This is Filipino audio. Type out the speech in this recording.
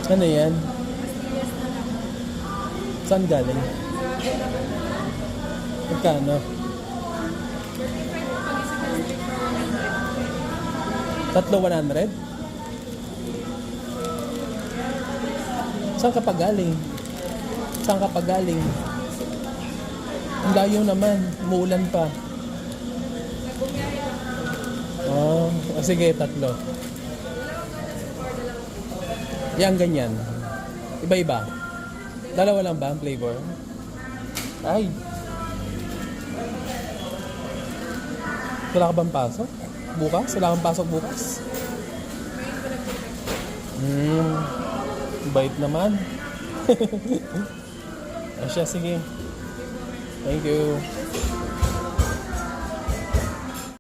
Ano yan? Saan galing? Magkano? Tatlo 100? Saan ka pa galing? Saan ka pa galing? Ang layo naman. Umuulan pa. Oh, sige, tatlo. Yan, ganyan. Iba-iba. Dalawa lang ba ang flavor? Ay. Wala ka bang pasok? Bukas? Wala kang pasok bukas? Bait naman. O siya, sige. Thank you.